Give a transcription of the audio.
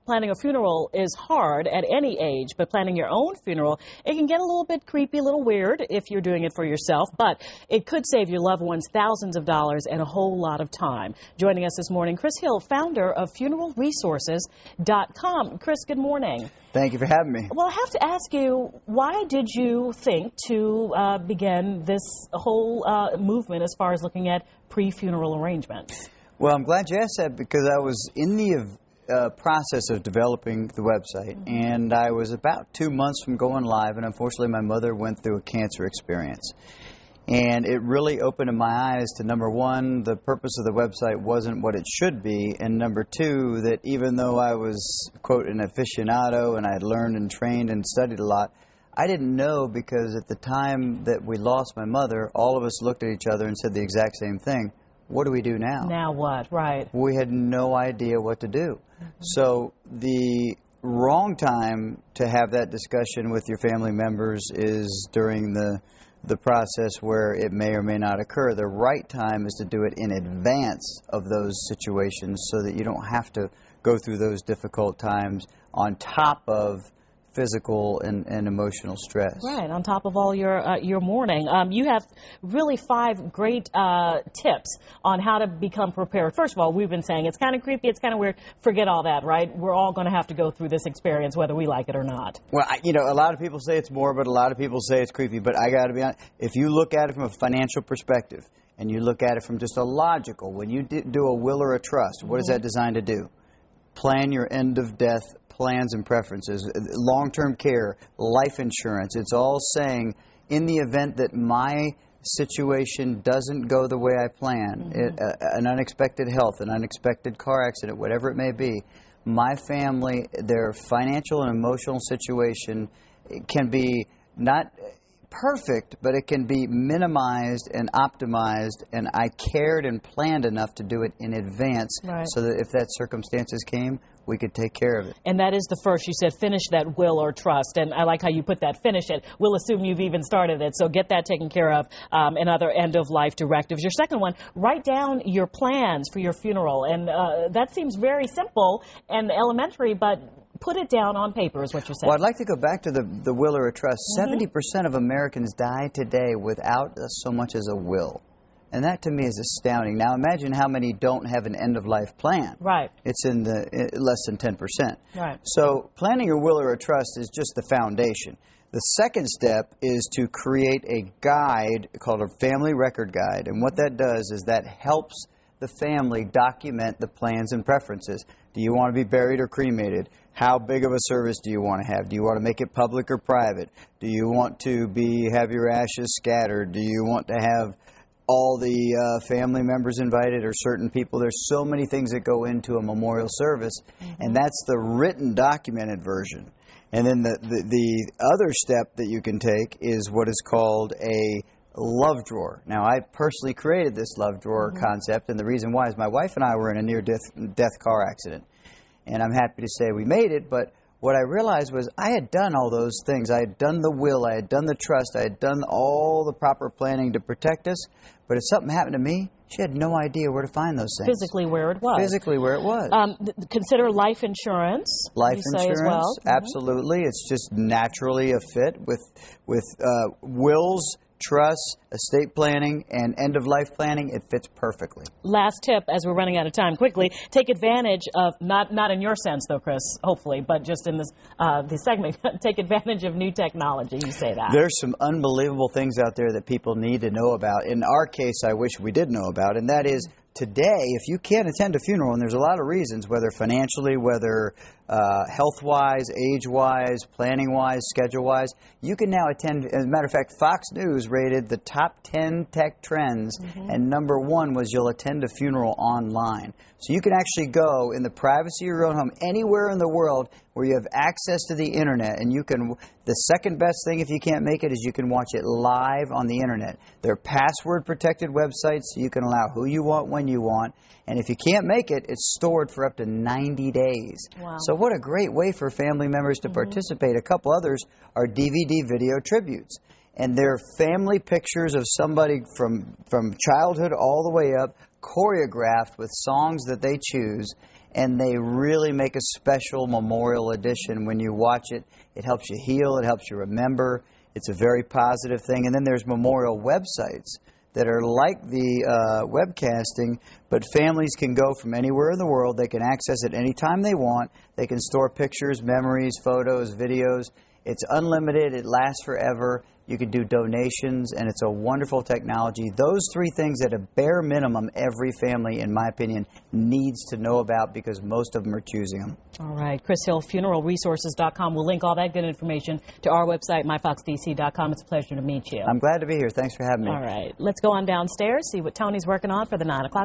planning a funeral is hard at any age, but planning your own funeral, it can get a little bit creepy, a little weird if you're doing it for yourself, but it could save your loved ones thousands of dollars and a whole lot of time. Joining us this morning, Chris Hill, founder of funeralresources.com. Chris, good morning. Thank you for having me. Well, I have to ask you, why did you think to begin this whole movement as far as looking at pre-funeral arrangements? Well, I'm glad you asked that because I was in the process of developing the website, and I was about 2 months from going live, and unfortunately my mother went through a cancer experience. And it really opened my eyes to, number one, the purpose of the website wasn't what it should be, and number two, that even though I was, quote, an aficionado and I had learned and trained and studied a lot, I didn't know, because at the time that we lost my mother, all of us looked at each other and said the exact same thing. What do we do now? Now what? Right. We had no idea what to do. So the wrong time to have that discussion with your family members is during the process where it may or may not occur. The right time is to do it in advance of those situations so that you don't have to go through those difficult times on top of physical and emotional stress. Right, on top of all your mourning. You have really 5 great tips on how to become prepared. First of all, we've been saying it's kind of creepy, it's kind of weird. Forget all that, right? We're all going to have to go through this experience whether we like it or not. Well, you know, a lot of people say it's morbid, a lot of people say it's creepy, but I got to be honest, if you look at it from a financial perspective and you look at it from just a logical, when you do a will or a trust, what is that designed to do? Plan your end of death plans and preferences, long-term care, life insurance. It's all saying, in the event that my situation doesn't go the way I plan, an unexpected health, an unexpected car accident, whatever it may be, my family, their financial and emotional situation can be not perfect, but it can be minimized and optimized, and I cared and planned enough to do it in advance so that if that circumstances came, we could take care of it. And that is the first. You said finish that will or trust, and I like how you put that, finish it. We'll assume you've even started it, so get that taken care of, and other end-of-life directives. Your second one, write down your plans for your funeral, and that seems very simple and elementary, but put it down on paper is what you're saying. Well, I'd like to go back to the will or a trust. 70% of Americans die today without so much as a will. And that to me is astounding. Now imagine how many don't have an end-of-life plan. Right. It's in the less than 10%. Right. So planning your will or a trust is just the foundation. The second step is to create a guide called a family record guide. And what that does is that helps the family document the plans and preferences. Do you want to be buried or cremated? How big of a service do you want to have? Do you want to make it public or private? Do you want to have your ashes scattered? Do you want to have all the family members invited or certain people? There's so many things that go into a memorial service, and that's the written documented version. And then the other step that you can take is what is called a love drawer. Now, I personally created this love drawer concept, and the reason why is my wife and I were in a near-death car accident. And I'm happy to say we made it, but what I realized was I had done all those things. I had done the will, I had done the trust, I had done all the proper planning to protect us, but if something happened to me, she had no idea where to find those things. Physically where it was. Physically where it was. Consider life insurance. Life insurance, as well. Absolutely. It's just naturally a fit with wills, trusts, estate planning, and end-of-life planning. It fits perfectly. Last tip, as we're running out of time, quickly, take advantage of, not in your sense though, Chris, hopefully, but just in this segment, take advantage of new technology. You say that. There's some unbelievable things out there that people need to know about. In our case, I wish we did know about, and that is today, if you can't attend a funeral, and there's a lot of reasons, whether financially, whether health-wise, age-wise, planning-wise, schedule-wise, you can now attend. As a matter of fact, Fox News rated the top 10 tech trends, and number 1 was you'll attend a funeral online. So you can actually go in the privacy of your own home, anywhere in the world where you have access to the internet, and you can, the second best thing if you can't make it is you can watch it live on the internet. They're password-protected websites, so you can allow who you want, when you want, and if you can't make it, it's stored for up to 90 days. Wow. So what a great way for family members to participate. A couple others are DVD video tributes. And they're family pictures of somebody from childhood all the way up, choreographed with songs that they choose. and they really make a special memorial edition. When you watch it, it helps you heal, it helps you remember. It's a very positive thing. And then there's memorial websites that are like the webcasting, but families can go from anywhere in the world. They can access it anytime they want. They can store pictures, memories, photos, videos. It's unlimited. It lasts forever. You can do donations, and it's a wonderful technology. Those three things at a bare minimum every family, in my opinion, needs to know about, because most of them are choosing them. All right. Chris Hill, funeralresources.com. We'll link all that good information to our website, myfoxdc.com. It's a pleasure to meet you. I'm glad to be here. Thanks for having me. All right. Let's go on downstairs, see what Tony's working on for the 9 o'clock.